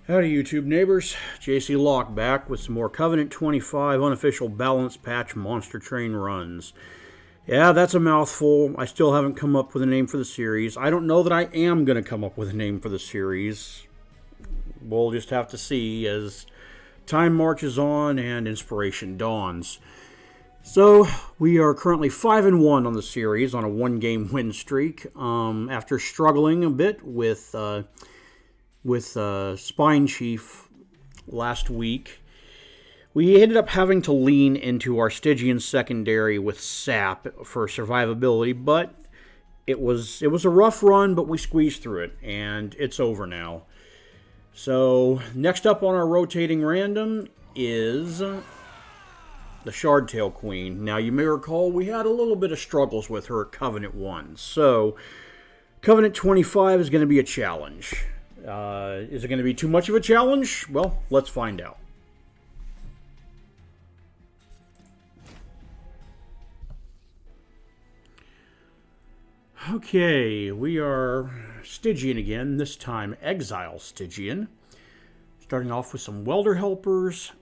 Howdy YouTube neighbors, JC Locke back with some more Covenant 25 Unofficial Balance Patch Monster Train runs. Yeah, that's a mouthful. I still haven't come up with a name for the series. I don't know that I am going to come up with a name for the series. We'll just have to see as time marches on and inspiration dawns. So, we are currently 5-1 on the series on a one-game win streak. After struggling a bit with Spine Chief last week, we ended up having to lean into our Stygian secondary with Sap for survivability, but it was a rough run, but we squeezed through it, and it's over now. So, next up on our rotating random is the Shardtail Queen. Now, you may recall we had a little bit of struggles with her at Covenant 1, so Covenant 25 is going to be a challenge. Is it going to be too much of a challenge? Well, let's find out. Okay, we are Stygian again, this time Exile Stygian. Starting off with some Welder Helpers,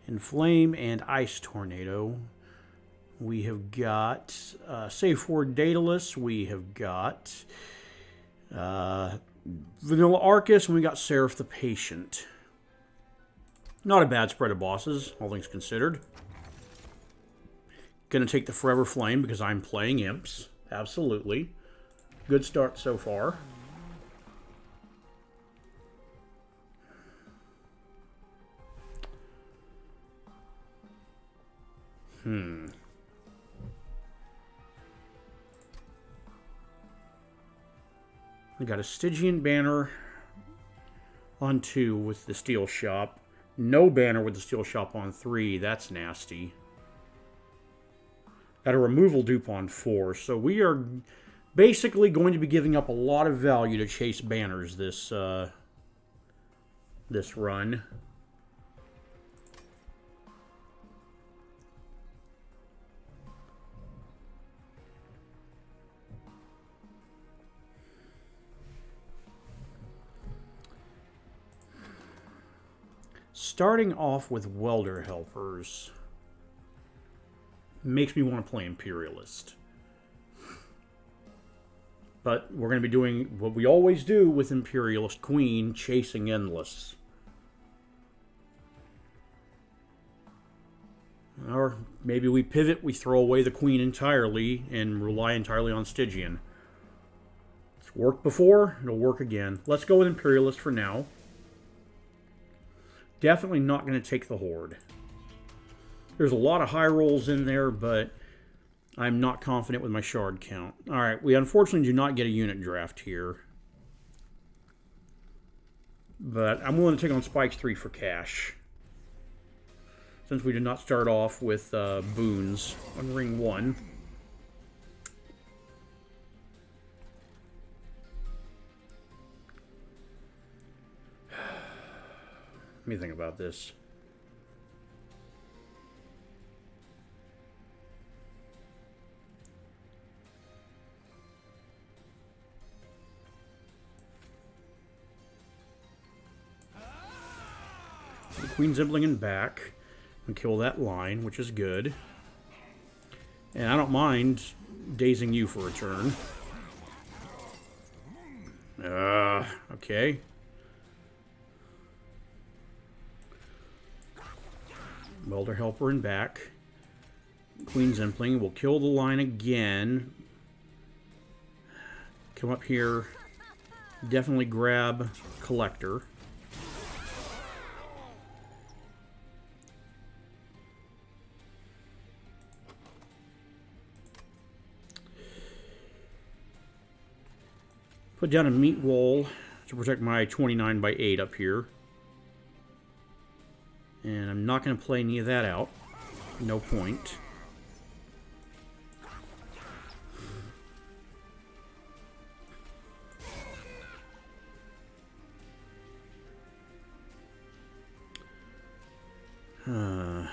Inflame, and Ice Tornado. We have got Safe Word Daedalus, we have got Vanilla Arcus, and we got Seraph the Patient. Not a bad spread of bosses, all things considered. Gonna take the Forever Flame because I'm playing Imps. Absolutely. Good start so far. We got a Stygian banner on 2 with the Steel Shop. No banner with the Steel Shop on 3. That's nasty. Got a removal dupe on 4. So we are basically going to be giving up a lot of value to chase banners this run. Starting off with Welder Helpers makes me want to play Imperialist. But we're going to be doing what we always do with Imperialist Queen, chasing Endless. Or maybe we pivot, we throw away the Queen entirely and rely entirely on Stygian. It's worked before, it'll work again. Let's go with Imperialist for now. Definitely not going to take the Horde. There's a lot of high rolls in there, but I'm not confident with my shard count. Alright, we unfortunately do not get a unit draft here. But I'm willing to take on Spikes 3 for cash. Since we did not start off with boons on Ring 1. Let me think about this. The Queen's Zibbling back and kill that line, which is good. And I don't mind dazing you for a turn. Okay. Welder Helper and back. Queen's Impling will kill the line again. Come up here. Definitely grab Collector. Put down a meat wall to protect my 29x8 up here. And I'm not going to play any of that out. No point. I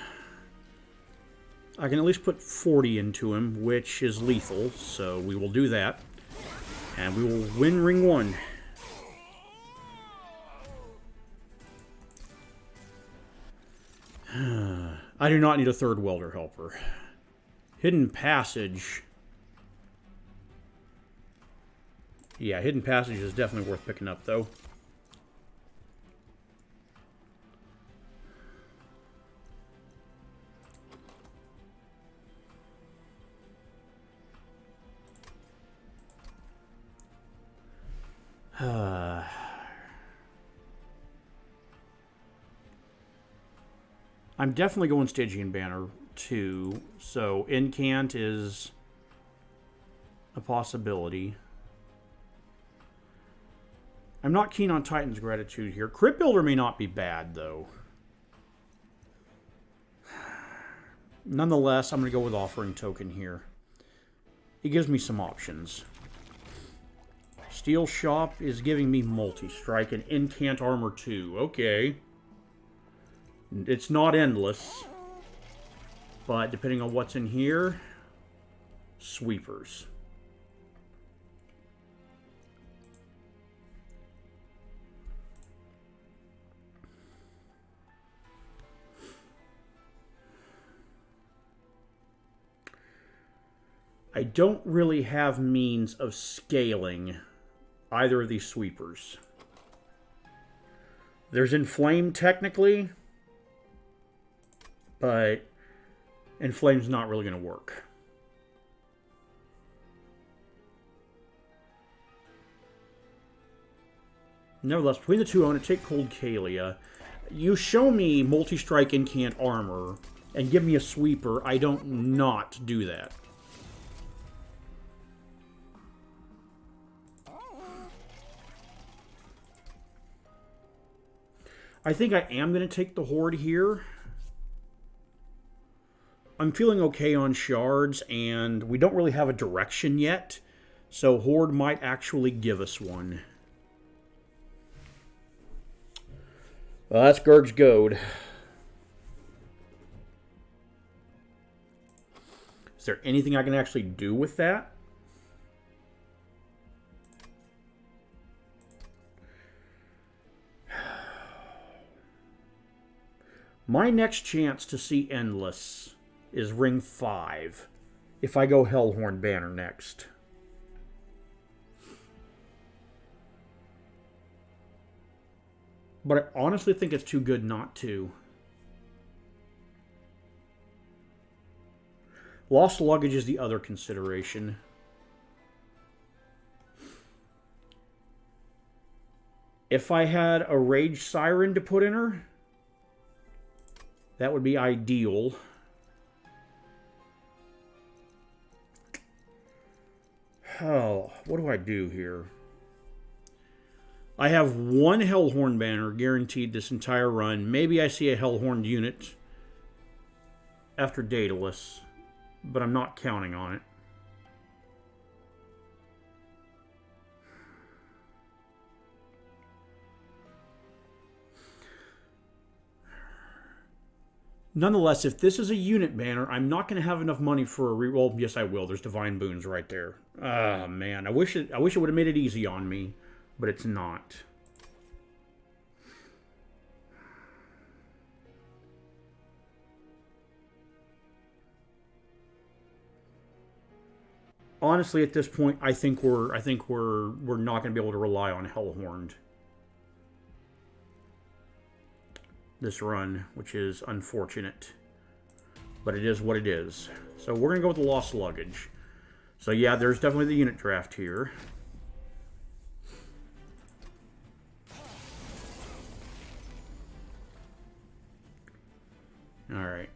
can at least put 40 into him, which is lethal, so we will do that. And we will win Ring 1. I do not need a third welder helper. Hidden passage. Yeah, hidden passage is definitely worth picking up, though. I'm definitely going Stygian Banner 2, so Incant is a possibility. I'm not keen on Titan's Gratitude here. Crypt Builder may not be bad, though. Nonetheless, I'm going to go with Offering Token here. It gives me some options. Steel Shop is giving me Multi-Strike and Incant Armor 2. Okay. It's not endless. But depending on what's in here, Sweepers. I don't really have means of scaling either of these Sweepers. There's Inflame technically, but Inflame's not really going to work. Nevertheless, between the two, I'm going to take Cold Kalia. You show me Multi-Strike Incant Armor and give me a Sweeper, I don't not do that. I think I am going to take the Horde here. I'm feeling okay on shards, and we don't really have a direction yet, so Horde might actually give us one. Well, that's Gurg's Goad. Is there anything I can actually do with that? My next chance to see Endless is Ring 5, if I go Hellhorn Banner next. But I honestly think it's too good not to. Lost Luggage is the other consideration. If I had a Rage Siren to put in her, that would be ideal. Oh, what do I do here? I have one Hellhorn banner guaranteed this entire run. Maybe I see a Hellhorn unit after Daedalus, but I'm not counting on it. Nonetheless, if this is a unit banner, I'm not going to have enough money for a reroll. Yes, I will. There's Divine Boons right there. Ah, man. I wish it would have made it easy on me, but it's not. Honestly, at this point, I think we're not going to be able to rely on Hellhorned this run, which is unfortunate, but it is what it is. So we're going to go with the Lost Luggage. So yeah, there's definitely the unit draft here. All right.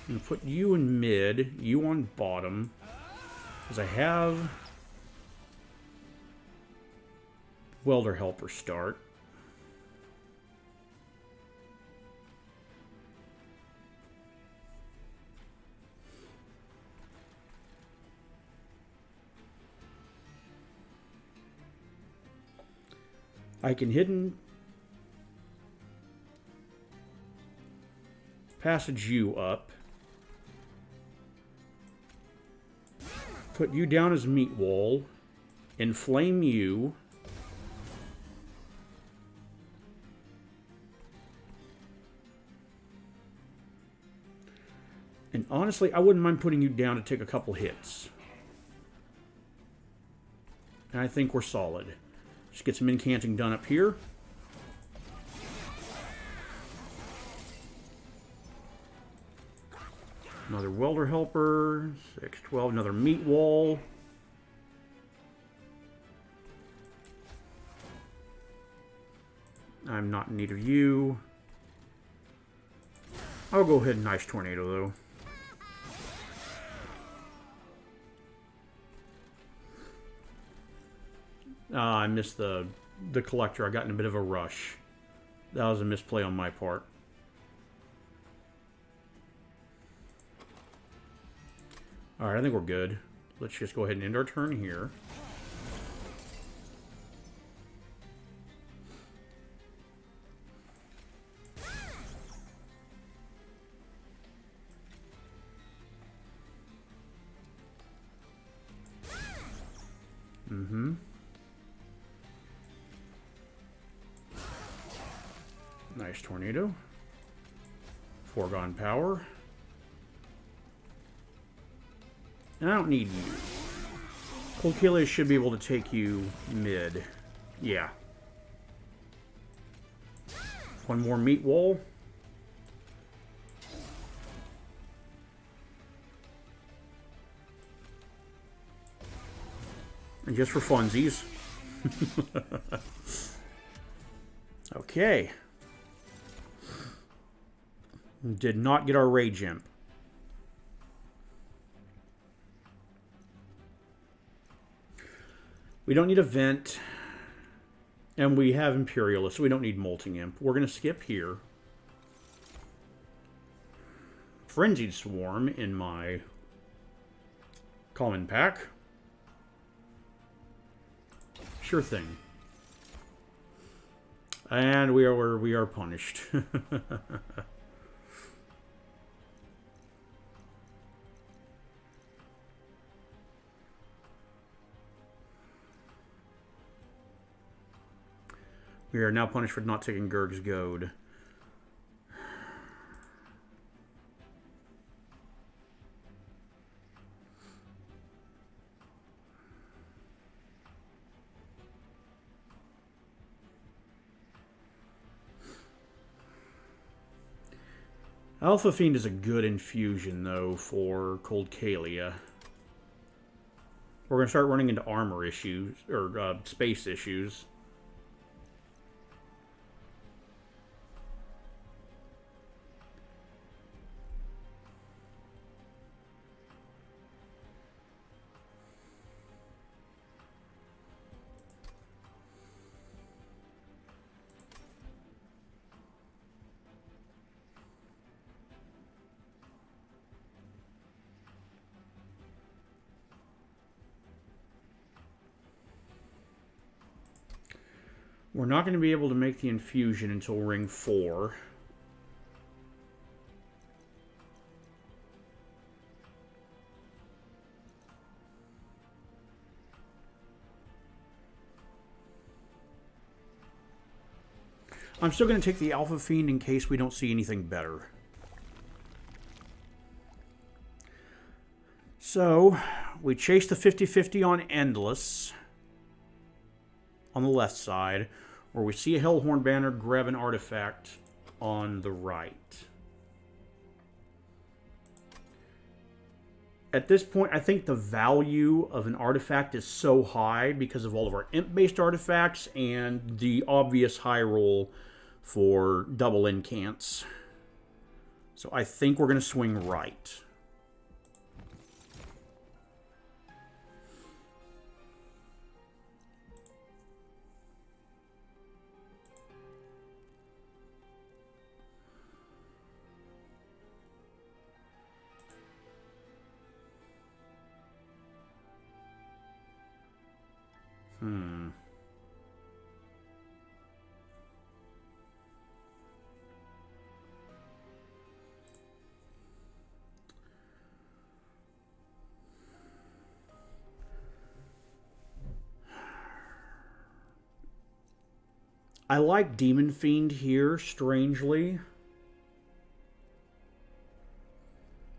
I'm going to put you in mid, you on bottom, because I have Welder Helper start. I can hidden... Passage you up. Put you down as meat wall. Inflame you. And honestly, I wouldn't mind putting you down to take a couple hits. And I think we're solid. Just get some incanting done up here. Another welder helper. 6, 12, another meat wall. I'm not in need of you. I'll go ahead and ice tornado though. I missed the collector. I got in a bit of a rush. That was a misplay on my part. Alright, I think we're good. Let's just go ahead and end our turn here. Nice tornado. Foregone power. And I don't need you. Cold Kalia should be able to take you mid. Yeah. One more meat wall. And just for funsies. Okay. Did not get our rage imp. We don't need a vent. And we have Imperialist, so we don't need Molting Imp. We're going to skip here. Frenzied Swarm in my common pack. Sure thing. And we are punished. We are now punished for not taking Gurg's Goad. Alpha Fiend is a good infusion, though, for Cold Kalia. We're going to start running into armor issues, or space issues. We're not going to be able to make the infusion until ring 4. I'm still going to take the Alpha Fiend in case we don't see anything better. So, we chase the 50-50 on Endless on the left side, where we see a Hellhorn banner, grab an artifact on the right. At this point, I think the value of an artifact is so high because of all of our imp-based artifacts and the obvious high roll for double incants. So I think we're going to swing right. I like Demon Fiend here, strangely.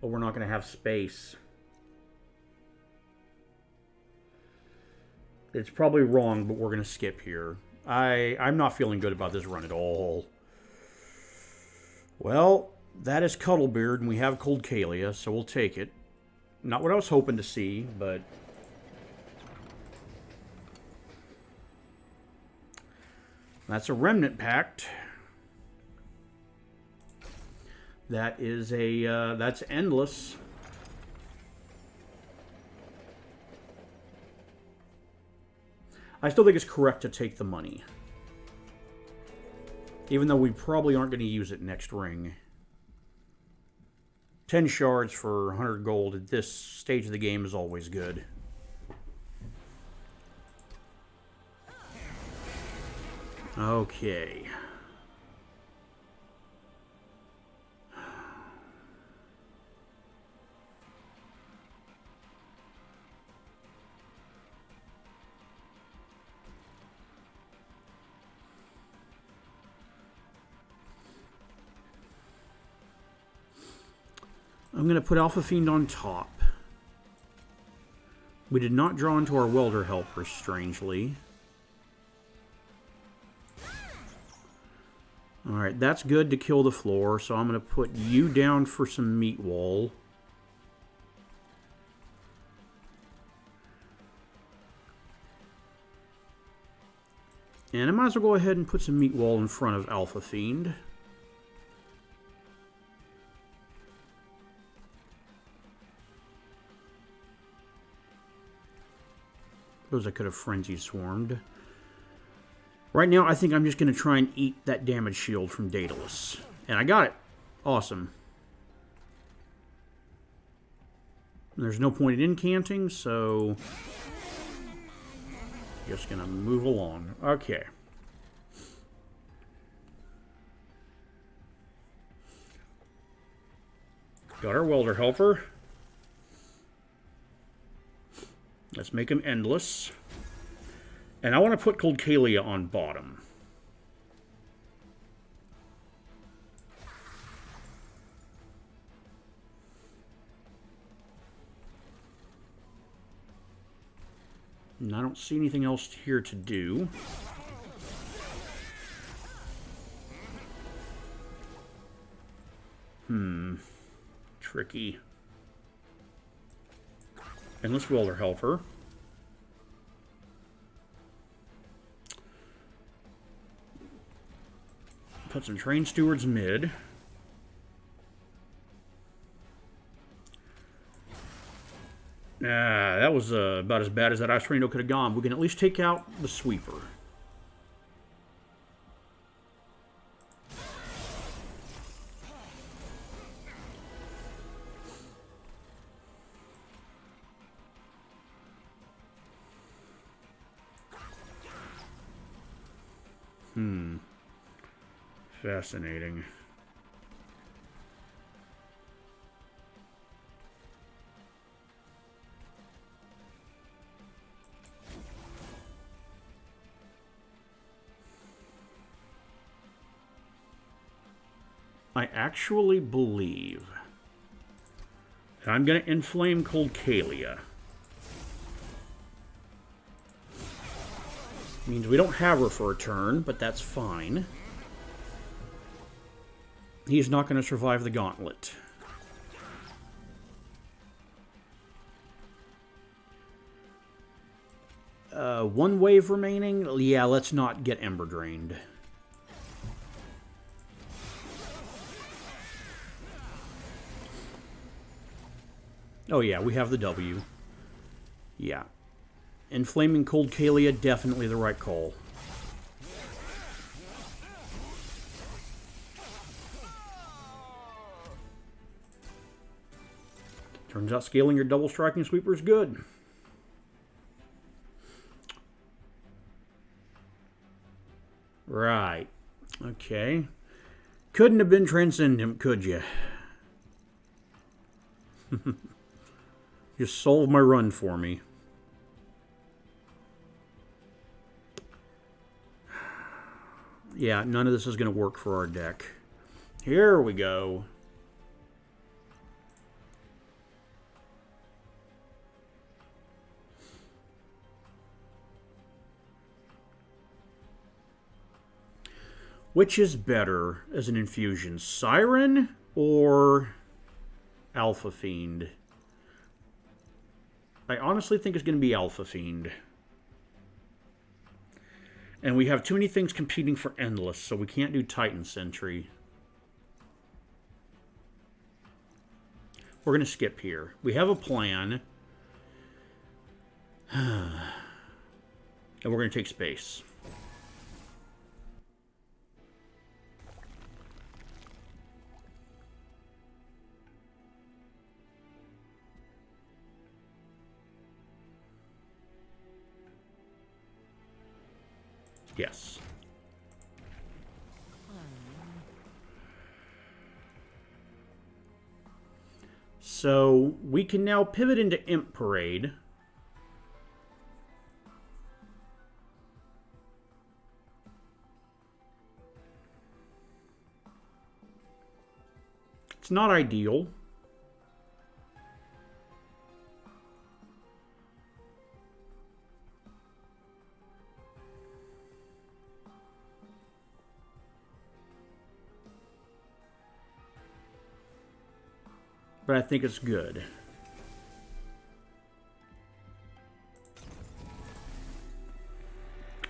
But we're not going to have space. It's probably wrong, but we're going to skip here. I'm not feeling good about this run at all. Well, that is Cuddlebeard, and we have Cold Kalia, so we'll take it. Not what I was hoping to see, but... That's a Remnant Pact. That is a, that's endless. I still think it's correct to take the money. Even though we probably aren't going to use it next ring. 10 shards for 100 gold at this stage of the game is always good. Okay. I'm going to put Alpha Fiend on top. We did not draw into our Welder Helper, strangely. Alright, that's good to kill the floor, so I'm going to put you down for some meat wall. And I might as well go ahead and put some meat wall in front of Alpha Fiend. Suppose I could have Frenzy Swarmed. Right now, I think I'm just going to try and eat that damage shield from Daedalus. And I got it. Awesome. And there's no point in incanting, so... Just going to move along. Okay. Got our Welder Helper. Let's make him endless. And I want to put Cold Kalia on bottom. And I don't see anything else here to do. Tricky. Endless Welder Helper. Put some Train Stewards mid. That was about as bad as that Ice Tornado could have gone. We can at least take out the Sweeper. Fascinating. I actually believe that I'm going to inflame Cold Kalia. Means we don't have her for a turn, but that's fine. He's not going to survive the gauntlet. One wave remaining? Yeah, let's not get Ember Drained. Oh yeah, we have the W. Yeah. Inflaming Cold Kalia, definitely the right call. Turns out scaling your double striking sweeper is good. Right. Okay. Couldn't have been Transcendent, could you? Just solve my run for me. Yeah, none of this is going to work for our deck. Here we go. Which is better as an infusion, Siren or Alpha Fiend? I honestly think it's going to be Alpha Fiend. And we have too many things competing for Endless, so we can't do Titan Sentry. We're going to skip here. We have a plan. And we're going to take space. Yes. So we can now pivot into Imp Parade. It's not ideal. But I think it's good.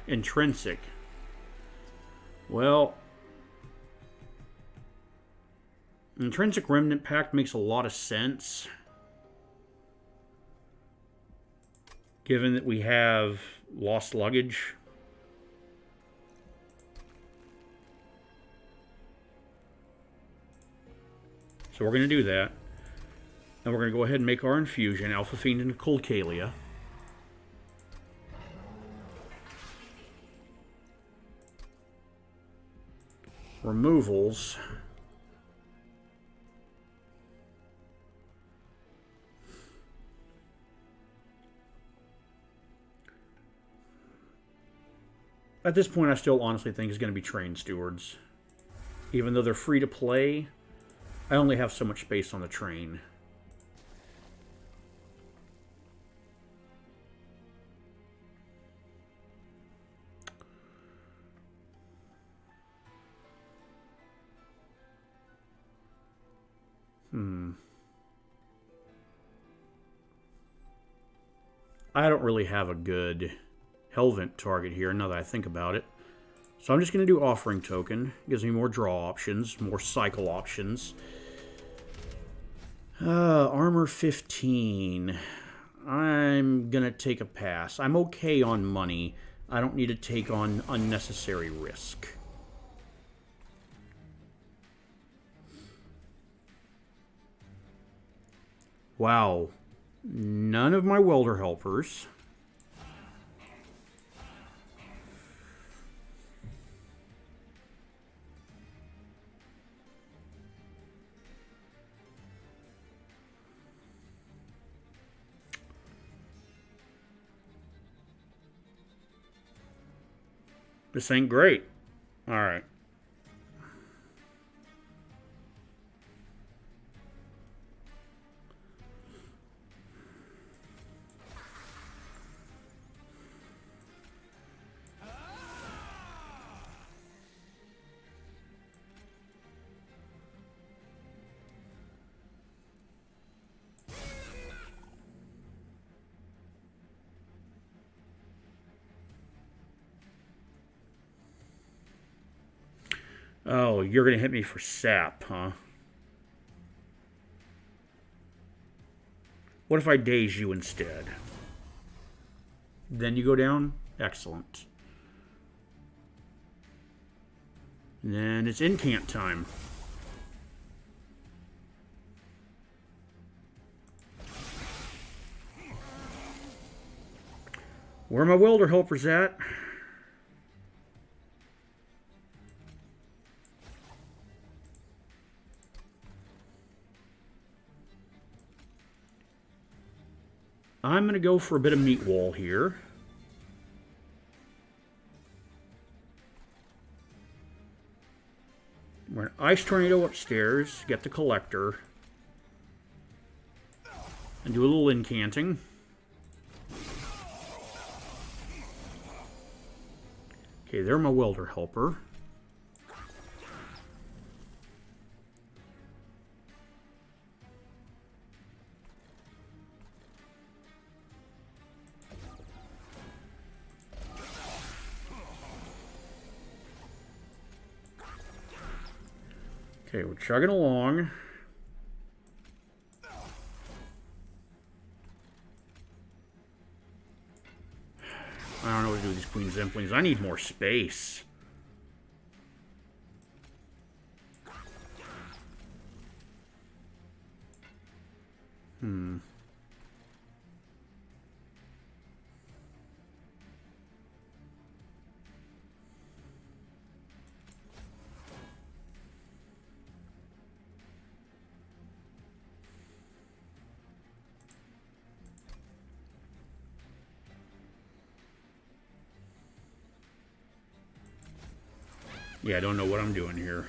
Intrinsic. Well, Intrinsic Remnant Pact makes a lot of sense, given that we have Lost Luggage. So we're going to do that. And we're going to go ahead and make our infusion, Alpha Fiend into Colcalia. Removals. At this point, I still honestly think it's going to be Train Stewards. Even though they're free to play, I only have so much space on the train. I don't really have a good Hellvent target here, now that I think about it. So I'm just going to do Offering Token. Gives me more draw options, more cycle options. Armor 15. I'm going to take a pass. I'm okay on money. I don't need to take on unnecessary risk. Wow. None of my welder helpers. This ain't great. All right. Oh, you're going to hit me for sap, huh? What if I daze you instead? Then you go down? Excellent. And then it's incant time. Where are my welder helpers at? I'm going to go for a bit of meat wall here. We're an Ice Tornado upstairs, get the Collector, and do a little incanting. Okay, they're my Welder Helper. Okay, we're chugging along. I don't know what to do with these Queen Zemplings. I need more space. Yeah, I don't know what I'm doing here.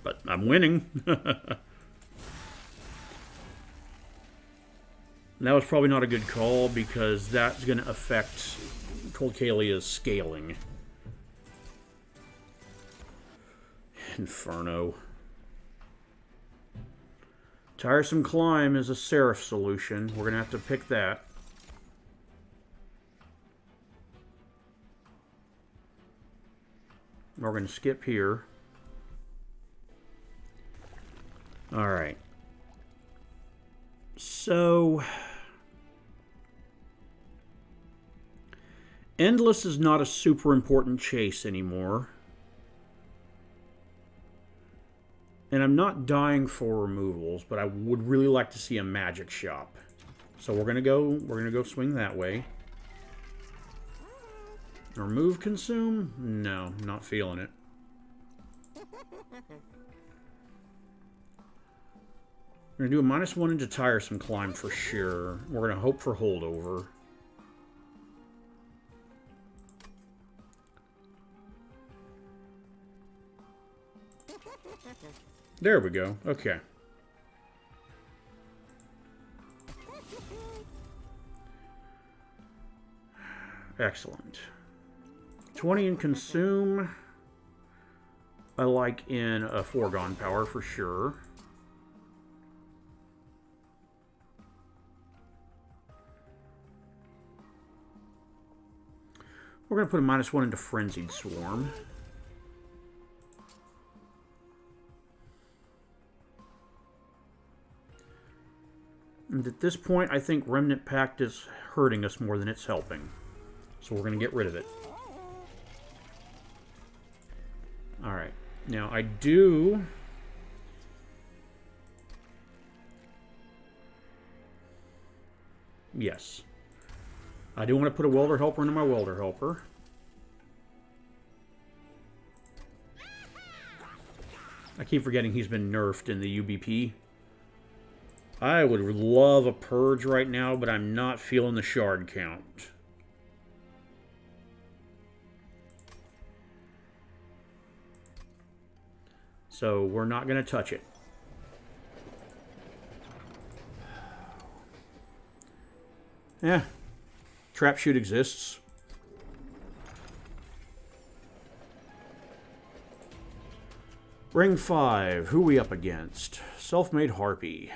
But I'm winning. That was probably not a good call because that's going to affect Colcalia's scaling. Inferno. Tiresome Climb is a Seraph solution. We're going to have to pick that. We're going to skip here. Alright. So... Endless is not a super important chase anymore. And I'm not dying for removals, but I would really like to see a magic shop. So we're gonna go swing that way. Remove consume? No, not feeling it. We're gonna do a -1 into Tiresome Climb for sure. We're gonna hope for holdover. There we go. Okay. Excellent. 20 in consume. I like in a foregone power for sure. We're going to put a -1 into Frenzied Swarm. And at this point, I think Remnant Pact is hurting us more than it's helping. So we're going to get rid of it. Alright. Now, I do... Yes. I do want to put a Welder Helper into my Welder Helper. I keep forgetting he's been nerfed in the UBP. I would love a Purge right now, but I'm not feeling the shard count. So we're not going to touch it. Yeah. Trap shoot exists. Ring 5. Who we up against? Self-Made Harpy.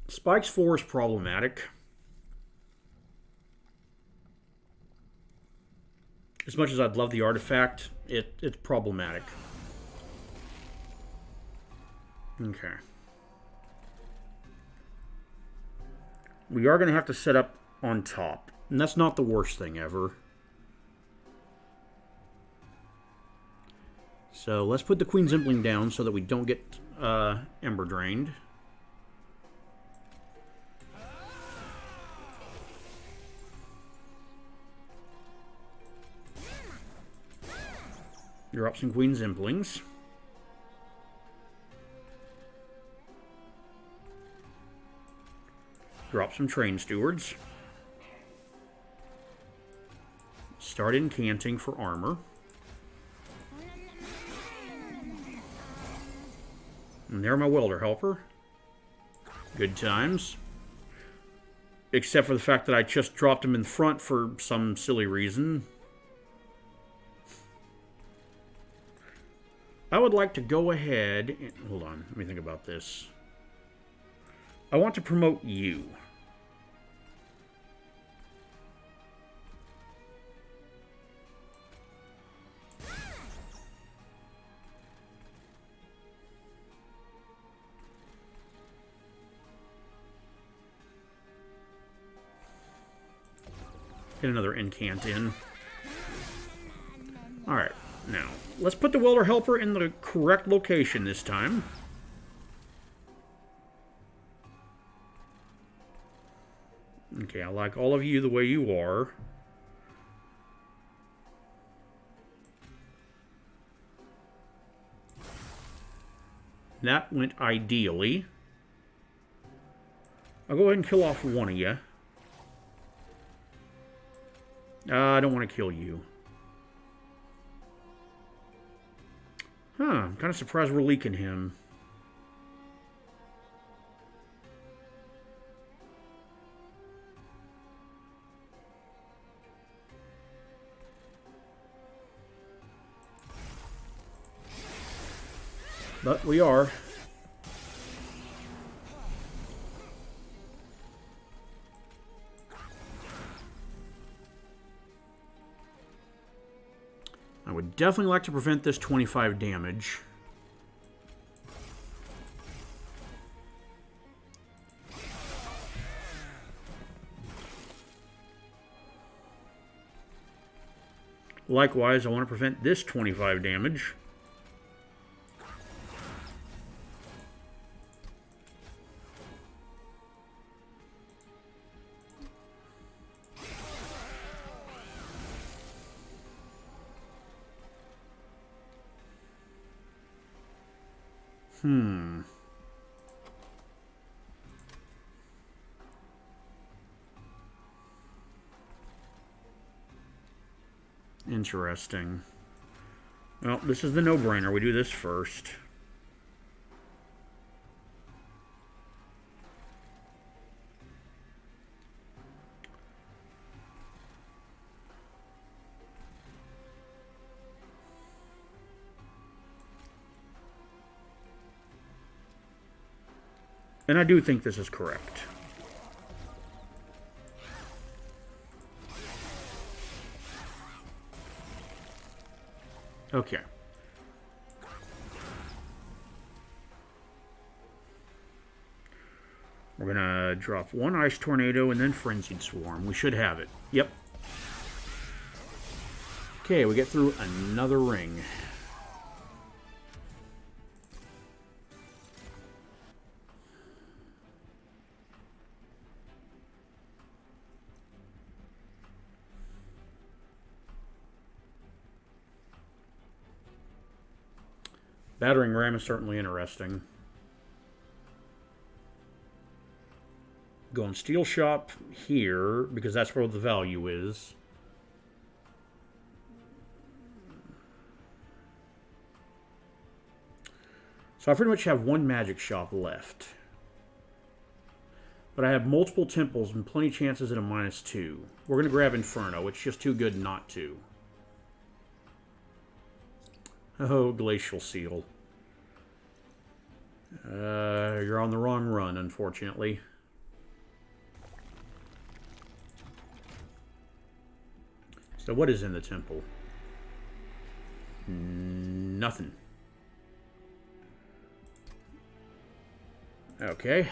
Spikes 4 is problematic. As much as I'd love the artifact, it's problematic. Okay. We are going to have to set up on top. And that's not the worst thing ever. So let's put the Queen Zempling down so that we don't get Ember drained. Drop some Queen Zemplings. Drop some train stewards. Start incanting for armor. And there my welder helper. Good times. Except for the fact that I just dropped him in front for some silly reason. I would like to go ahead and... Hold on, let me think about this. I want to promote you. Get another incant in. Alright, now, let's put the welder helper in the correct location this time. Okay, I like all of you the way you are. That went ideally. I'll go ahead and kill off one of you. I don't want to kill you. Huh, I'm kind of surprised we're leaking him. But we are. I would definitely like to prevent this 25 damage. Likewise, I want to prevent this 25 damage. Interesting. Well, this is the no-brainer. We do this first. And I do think this is correct. Okay. We're gonna drop one Ice Tornado and then Frenzied Swarm. We should have it. Yep. Okay, we get through another ring. Battering ram is certainly interesting. Go in Steel Shop here, because that's where the value is. So I pretty much have one magic shop left. But I have multiple temples and plenty of chances at a -2. We're going to grab Inferno. It's just too good not to. Oh, Glacial Seal. You're on the wrong run, unfortunately. So what is in the temple? Nothing. Okay.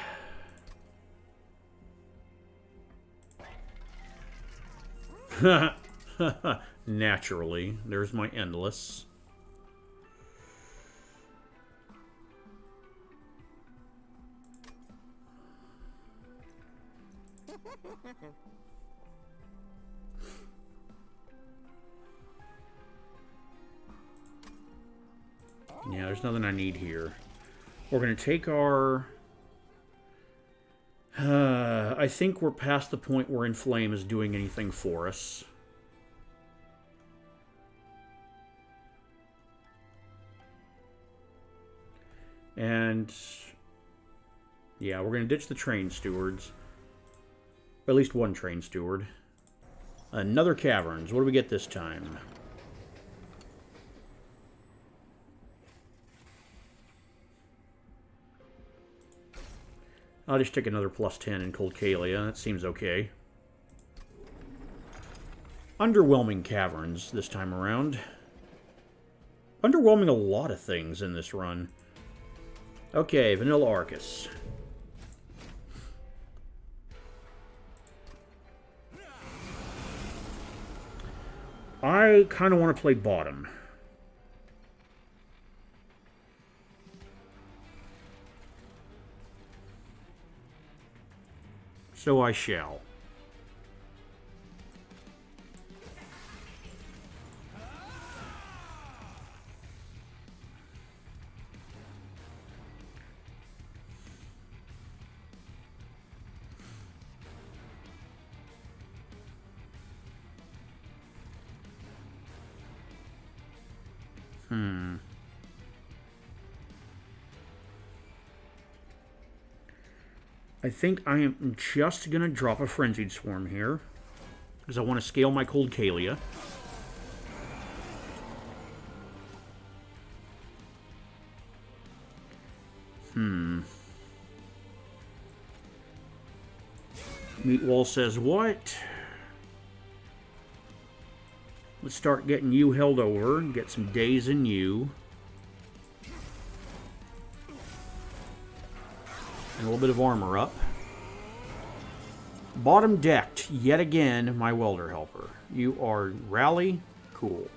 Naturally. There's my Endless. Yeah, there's nothing I need here. We're going to take our... I think we're past the point where Inflame is doing anything for us. And yeah, we're going to ditch the train stewards. Or at least one train steward. Another caverns. What do we get this time? I'll just take another +10 in Cold Kalia. That seems okay. Underwhelming caverns this time around. Underwhelming a lot of things in this run. Okay, Vanilla Arcus. I kind of want to play bottom. So I shall. I think I am just going to drop a Frenzied Swarm here. Because I want to scale my Cold Kalia. Meatwall says, what? Let's start getting you held over and get some days in you. And a little bit of armor up. Bottom decked, yet again, my welder helper. You are rally? Cool.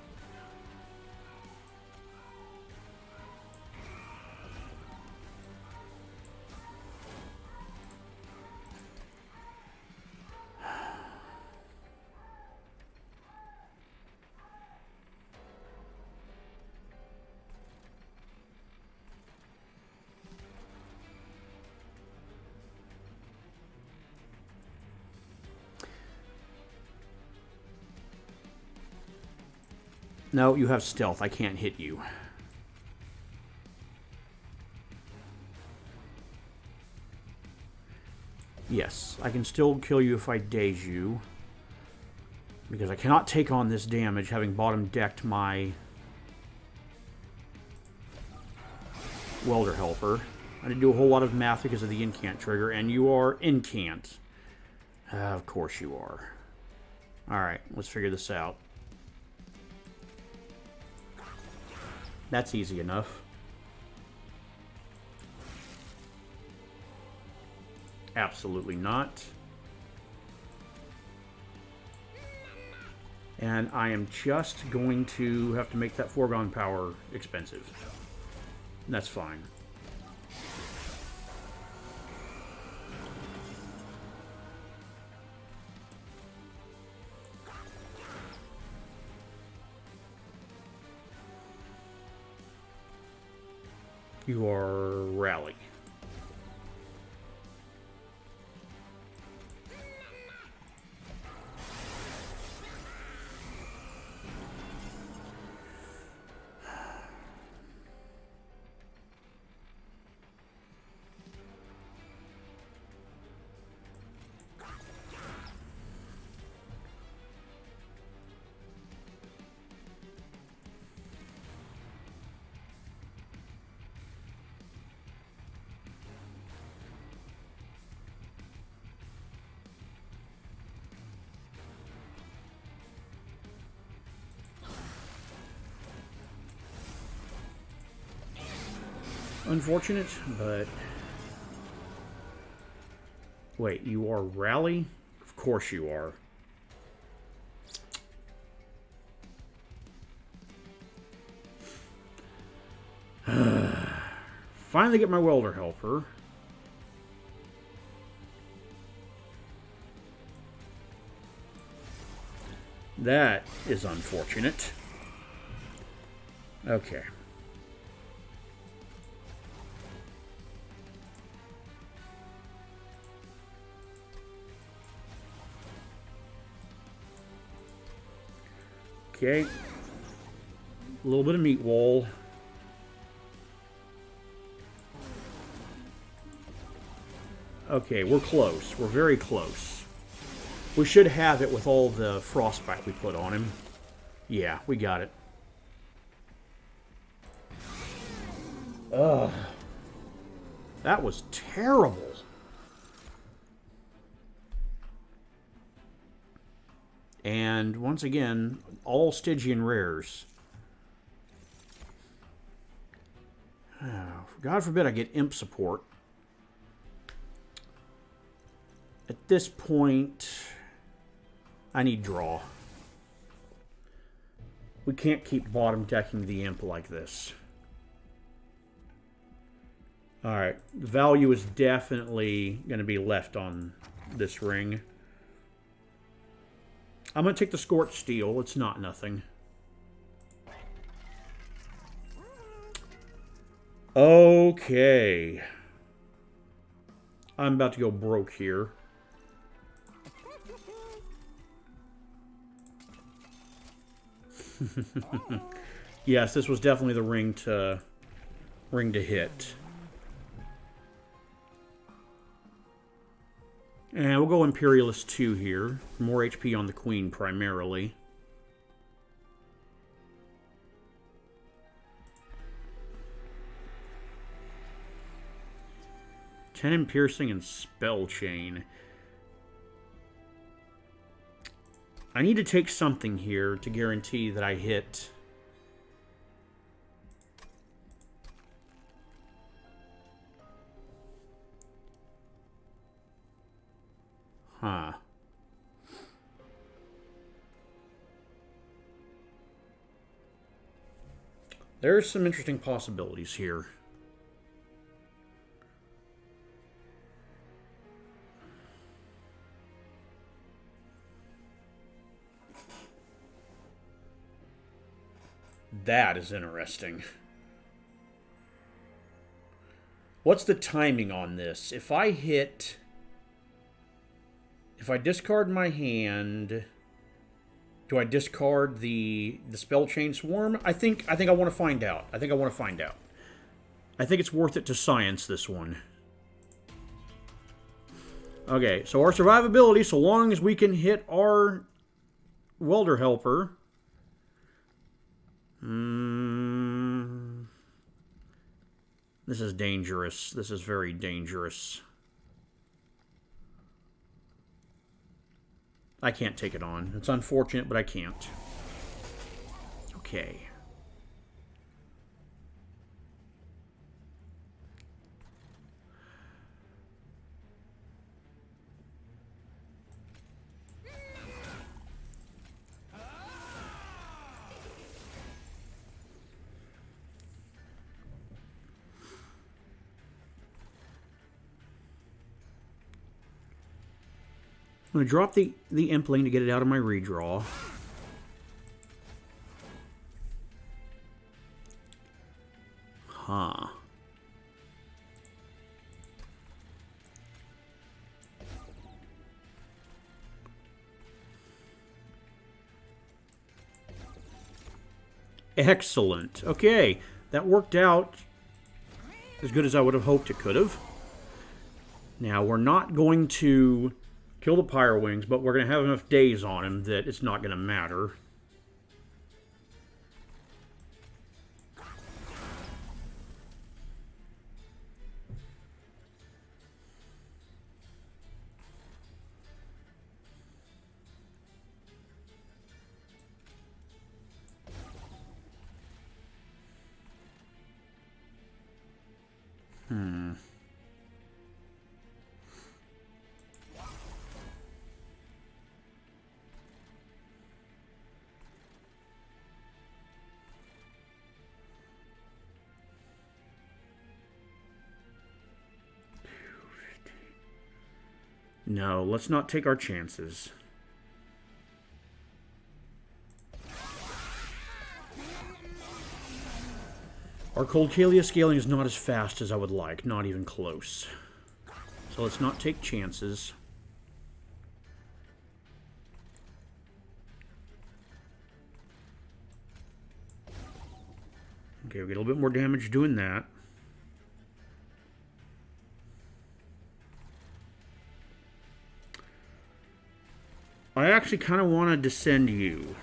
No, you have stealth. I can't hit you. Yes, I can still kill you if I daze you. Because I cannot take on this damage having bottom decked my welder helper. I didn't do a whole lot of math because of the incant trigger, and you are incant. Of course you are. Alright, let's figure this out. That's easy enough. Absolutely not. And I am just going to have to make that foregone power expensive. That's fine. You are rally. Unfortunate, but... Wait, you are rally? Of course you are. Finally get my welder helper. That is unfortunate. Okay. Okay. A little bit of meat wall. Okay, we're close. We're very close. We should have it with all the frostbite we put on him. Yeah, we got it. Ugh. That was terrible. And once again, all Stygian rares. God forbid I get imp support. At this point, I need draw. We can't keep bottom decking the imp like this. Alright, the value is definitely going to be left on this ring. I'm going to take the Scorched Steel. It's not nothing. Okay. I'm about to go broke here. Yes, this was definitely the ring to hit. And we'll go Imperialist 2 here. More HP on the Queen, primarily. Tenon Piercing and Spell Chain. I need to take something here to guarantee that I hit. Huh. There's some interesting possibilities here. That is interesting. What's the timing on this? If I discard my hand, do I discard the Spell Chain Swarm? I think I want to find out. I think it's worth it to science this one. Okay, so our survivability, so long as we can hit our Welder Helper. This is dangerous. This is very dangerous. I can't take it on. It's unfortunate, but I can't. Okay. I'm going to drop the Impling to get it out of my redraw. Huh. Excellent. Okay, that worked out as good as I would have hoped it could have. Now, we're not going to kill the Pyro Wings, but we're going to have enough days on him that it's not going to matter. No, let's not take our chances. Our Coldcalia scaling is not as fast as I would like, not even close. So let's not take chances. Okay, we get a little bit more damage doing that. I actually kind of want to descend you.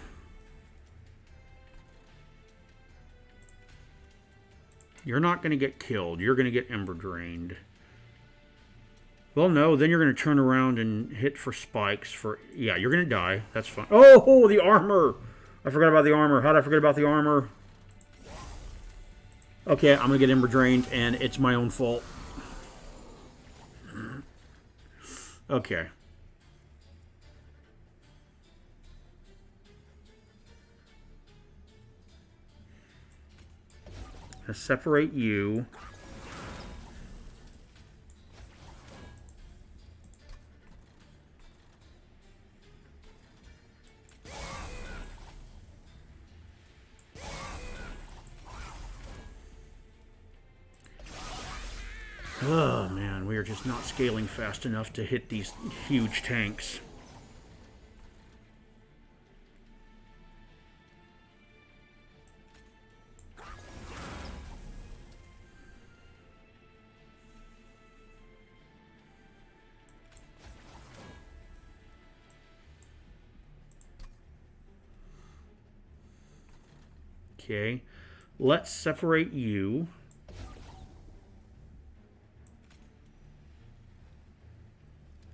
You're not going to get killed. You're going to get ember drained. Well, no, then you're going to turn around and hit for spikes for... Yeah, you're going to die. That's fine. Oh, the armor! I forgot about the armor. How did I forget about the armor? Okay, I'm going to get ember drained, and it's my own fault. Okay. Let's separate you. Oh, man, we are just not scaling fast enough to hit these huge tanks. Okay, let's separate you.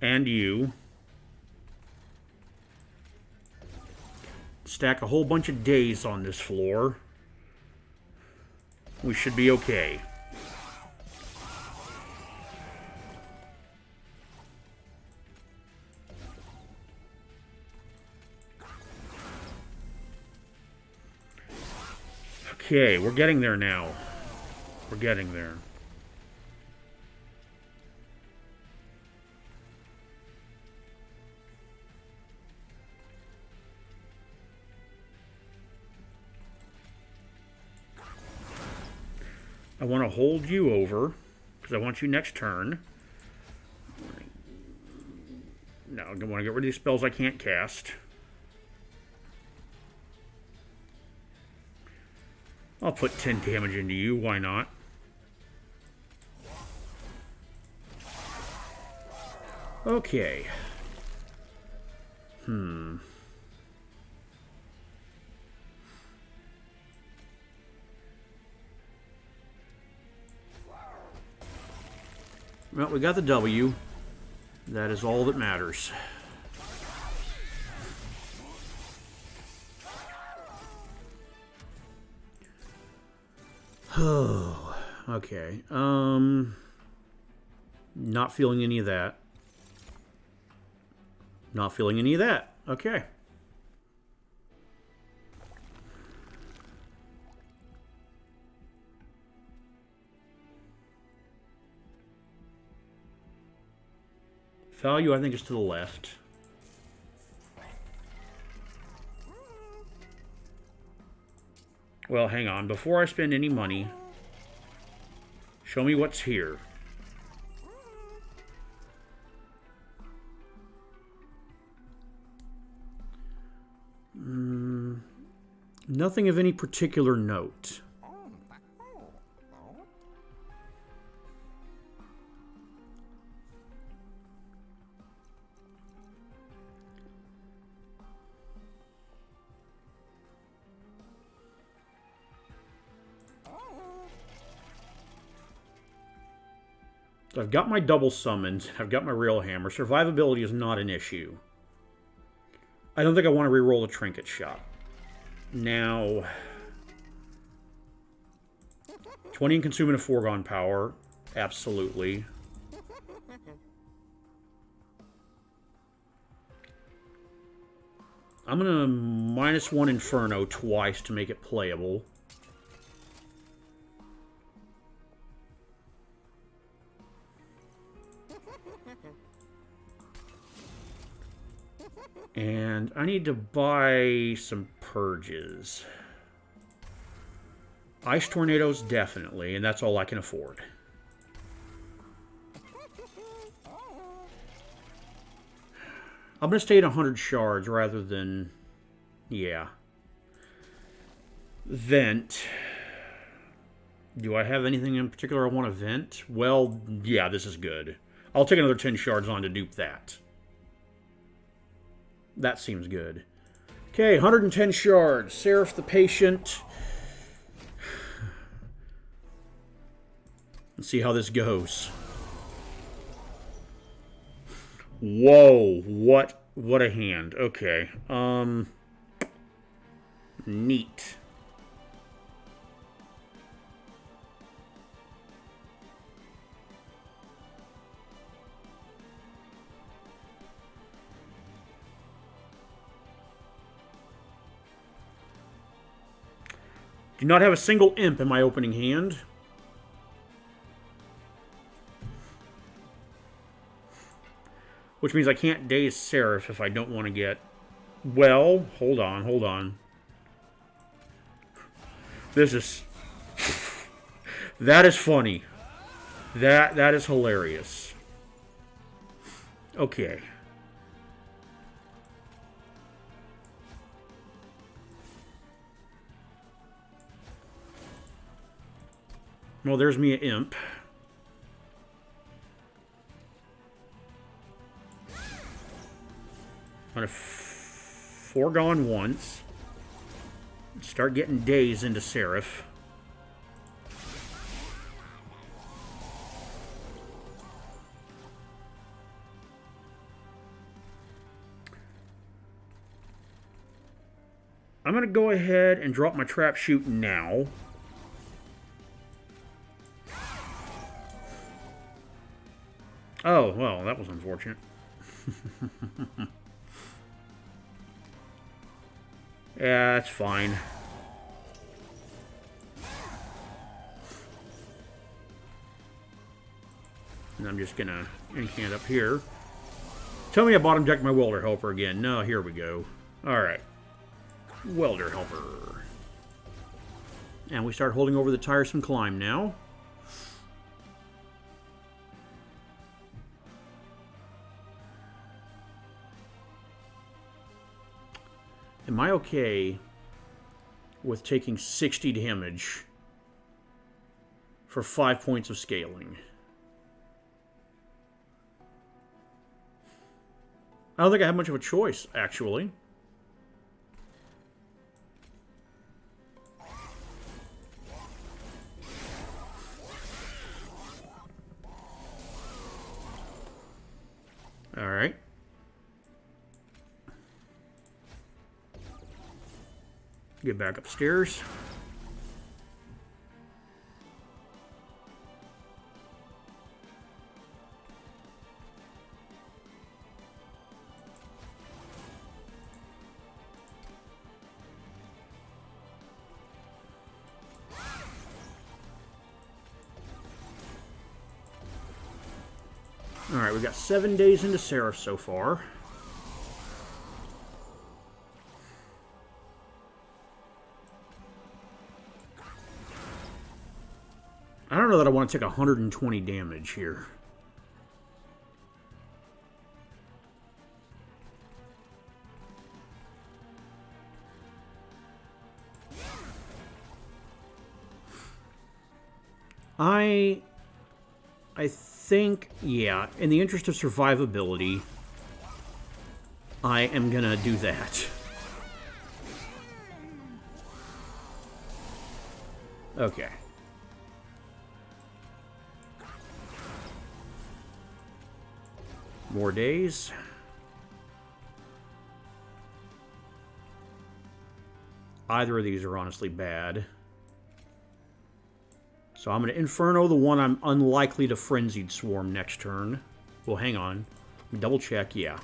And you. Stack a whole bunch of days on this floor. We should be okay. Okay, we're getting there now. We're getting there. I want to hold you over, because I want you next turn. No, I want to get rid of these spells I can't cast. I'll put 10 damage into you, why not? Okay. Well, we got the W. That is all that matters. Oh, okay. Not feeling any of that. Not feeling any of that. Okay. Value, I think, is to the left. Well, hang on. Before I spend any money, show me what's here. Nothing of any particular note. So I've got my double summons. I've got my real hammer. Survivability is not an issue. I don't think I want to re-roll a trinket shot. Now, 20 and consuming a foregone power. Absolutely. I'm going to -1 Inferno twice to make it playable. And I need to buy some purges. Ice tornadoes, definitely, and that's all I can afford. I'm going to stay at 100 shards rather than... Yeah. Vent. Do I have anything in particular I want to vent? Well, yeah, this is good. I'll take another 10 shards on to dupe that. That seems good. Okay, 110 shards. Seraph the Patient. Let's see how this goes. Whoa, what a hand. Okay. Neat. Do not have a single imp in my opening hand. Which means I can't Daze Seraph if I don't want to get... Well, hold on. This is... That is funny. That is hilarious. Okay. Well, there's me an imp. I'm gonna foregone once. Start getting Daze into Seraph. I'm gonna go ahead and drop my trap shoot now. Oh, well, that was unfortunate. Yeah, that's fine. And I'm just gonna incant up here. Tell me I bottom decked my Welder Helper again. No, here we go. Alright. Welder Helper. And we start holding over the tiresome climb now. Am I okay with taking 60 damage for 5 points of scaling? I don't think I have much of a choice, actually. All right. Get back upstairs. All right, we've got 7 days into Seraph so far. I don't know that I want to take 120 damage here. I think, yeah, in the interest of survivability, I am gonna do that. Okay. More days. Either of these are honestly bad. So I'm going to Inferno the one I'm unlikely to Frenzied Swarm next turn. Well, hang on. Double check, yeah.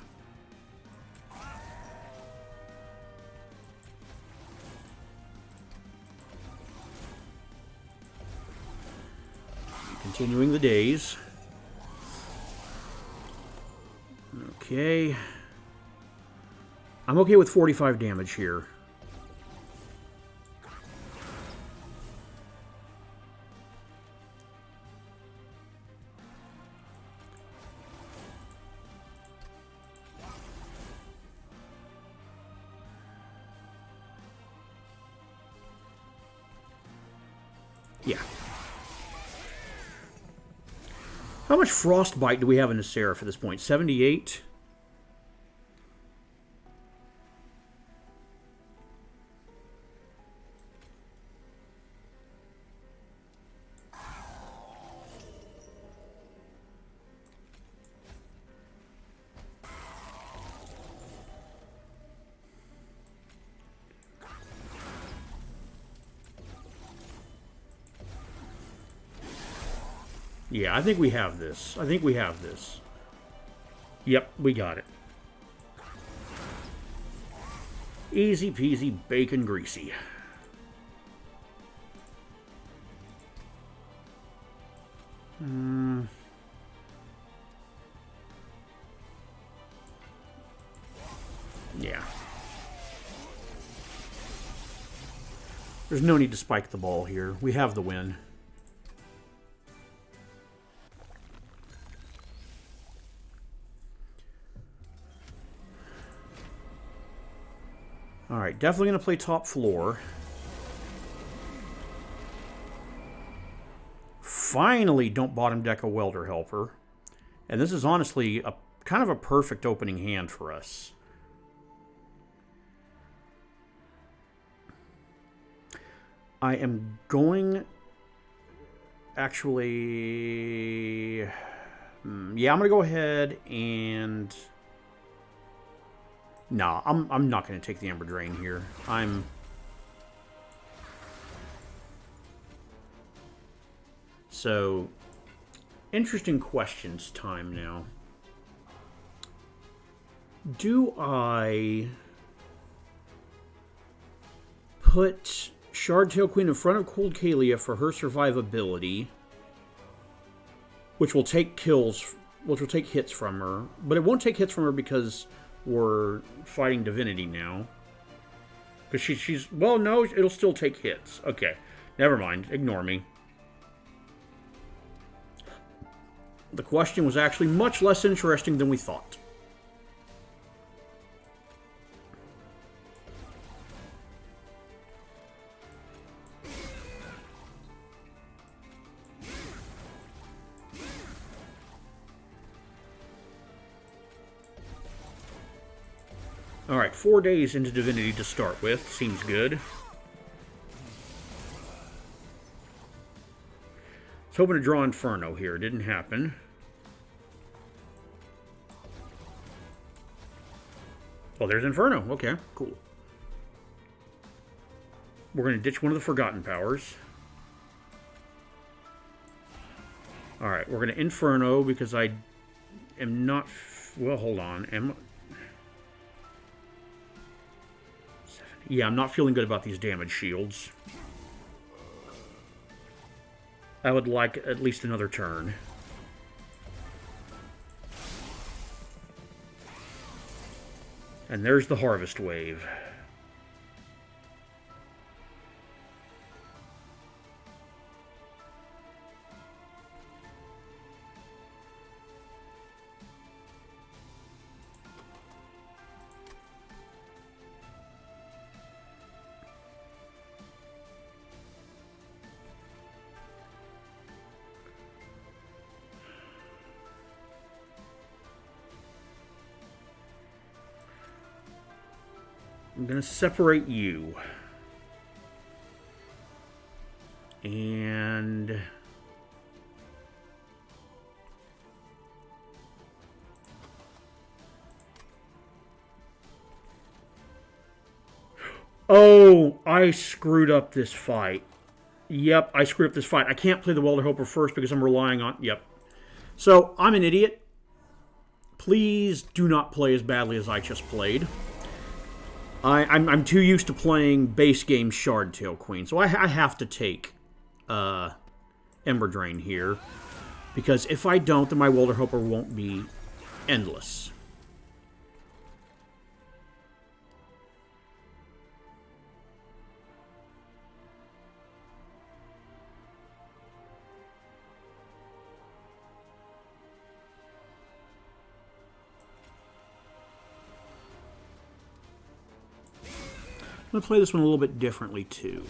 Continuing the days. Okay. I'm okay with 45 damage here. Yeah. How much frostbite do we have in the Seraph at this point? 78? Yeah, I think we have this. I think we have this. Yep, we got it. Easy peasy, bacon greasy. Yeah. There's no need to spike the ball here. We have the win. Alright, definitely going to play top floor. Finally, don't bottom deck a welder helper. And this is honestly a kind of a perfect opening hand for us. I am going... Actually... Yeah, I'm going to go ahead and... No, I'm not going to take the Ember Drain here. So, interesting questions time now. Do I put Shardtail Queen in front of Cold Kalia for her survivability, which will take kills, which will take hits from her, but it won't take hits from her because we're fighting Divinity now. Because she's... Well, no, it'll still take hits. Okay. Never mind. Ignore me. The question was actually much less interesting than we thought. Alright, 4 days into Divinity to start with. Seems good. I was hoping to draw Inferno here. Didn't happen. Oh, there's Inferno. Okay, cool. We're going to ditch one of the Forgotten Powers. Alright, we're going to Inferno because I am not... Well, hold on. Yeah, I'm not feeling good about these damage shields. I would like at least another turn. And there's the Harvest Wave. I'm going to separate you. And... Oh, I screwed up this fight. Yep, I screwed up this fight. I can't play the Welder Helper first because I'm relying on... Yep. So, I'm an idiot. Please do not play as badly as I just played. I'm too used to playing base game Shardtail Queen, so I have to take Ember Drain here, because if I don't, then my Welder Helper won't be endless. I'm going to play this one a little bit differently, too.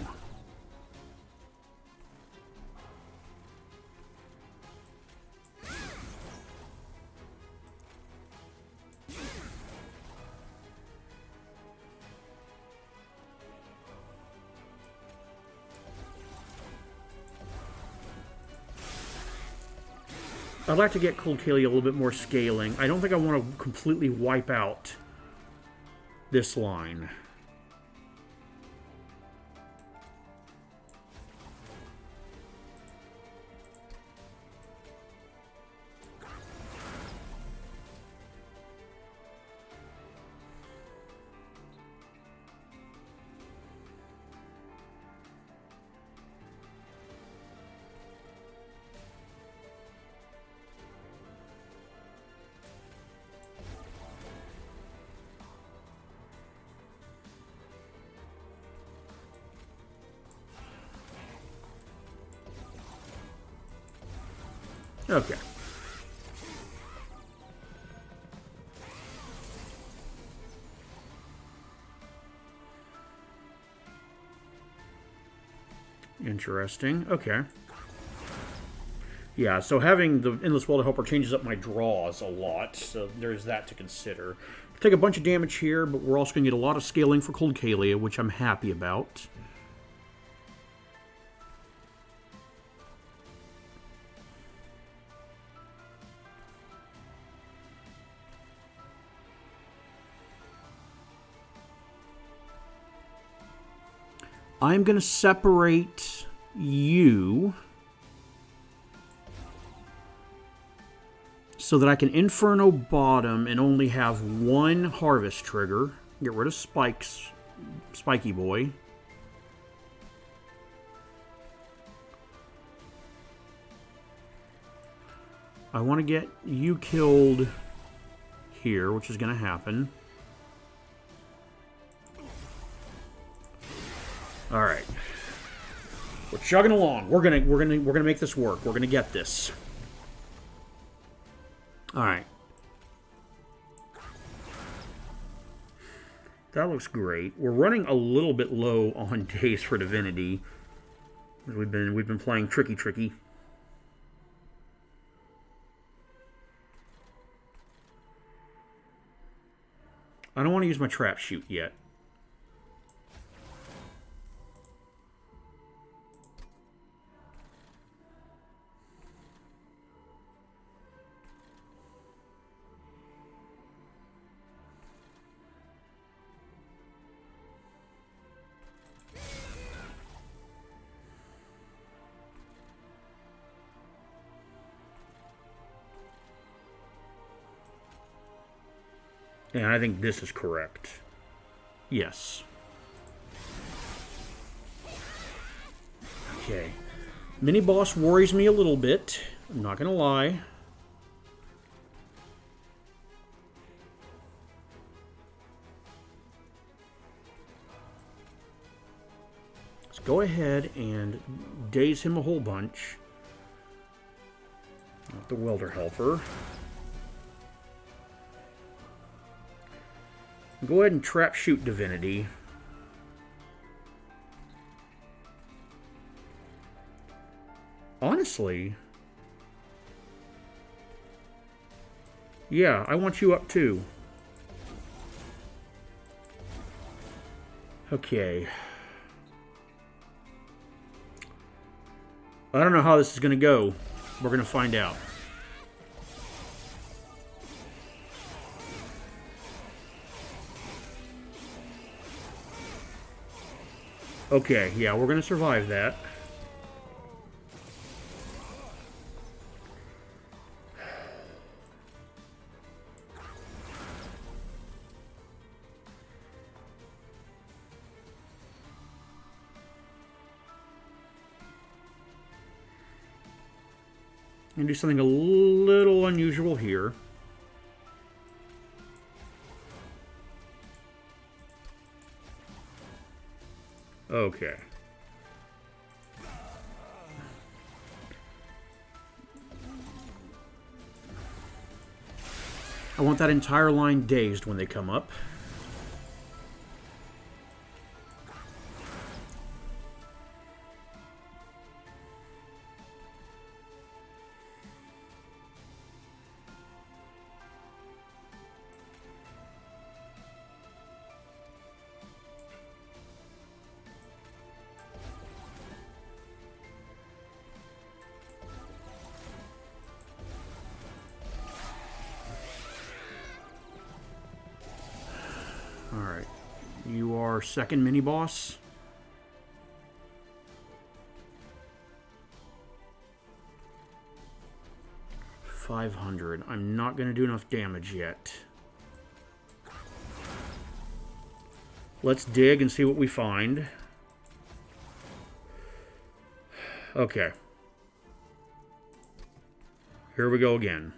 I'd like to get Cold Kalia a little bit more scaling. I don't think I want to completely wipe out this line. Okay. Interesting. Okay. Yeah, so having the Endless Welder Helper changes up my draws a lot, so there's that to consider. Take a bunch of damage here, but we're also going to get a lot of scaling for Cold Kalia, which I'm happy about. I'm going to separate you so that I can Inferno bottom and only have one harvest trigger. Get rid of Spikes, Spiky Boy. I want to get you killed here, which is going to happen. All right, we're chugging along. We're gonna make this work. We're gonna get this. All right, that looks great. We're running a little bit low on days for Divinity. We've been playing tricky. I don't want to use my trap shoot yet. And I think this is correct. Yes. Okay. Mini-boss worries me a little bit. I'm not going to lie. Let's go ahead and daze him a whole bunch. Not the welder helper. Go ahead and trap shoot Divinity. Honestly, yeah, I want you up too. Okay. I don't know how this is going to go. We're going to find out. Okay, yeah, we're going to survive that. And do something a little unusual here. Okay. I want that entire line dazed when they come up. our second mini-boss. $500. I'm not going to do enough damage yet. Let's dig and see what we find. Okay. Here we go again.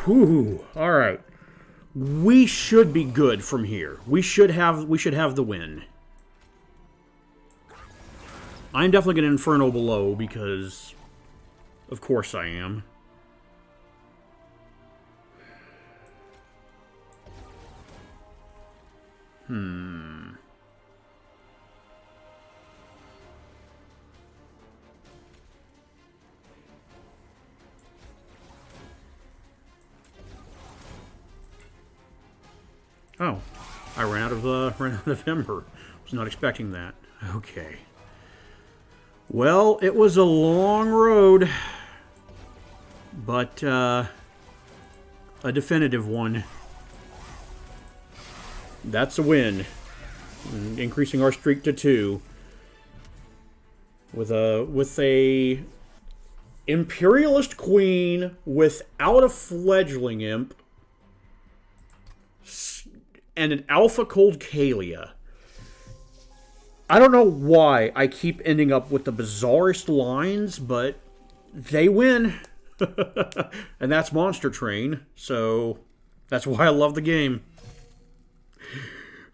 Whew. All right. We should be good from here. We should have the win. I'm definitely going to Inferno below because of course I am. Oh, I ran out of Ember. Was not expecting that. Okay. Well, it was a long road, but a definitive one. That's a win. Increasing our streak to 2 with a Imperialist Queen without a fledgling imp and an Alpha Cold Kalia. I don't know why I keep ending up with the bizarrest lines, but they win. And that's Monster Train, so that's why I love the game.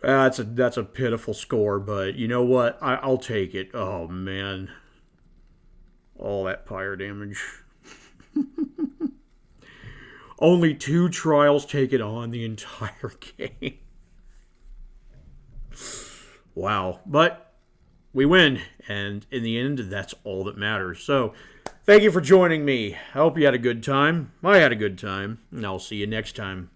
That's a pitiful score, but you know what? I'll take it. Oh, man. All that fire damage. Only 2 trials take it on the entire game. Wow. But we win, and in the end, that's all that matters. So, thank you for joining me. I hope you had a good time. I had a good time, and I'll see you next time.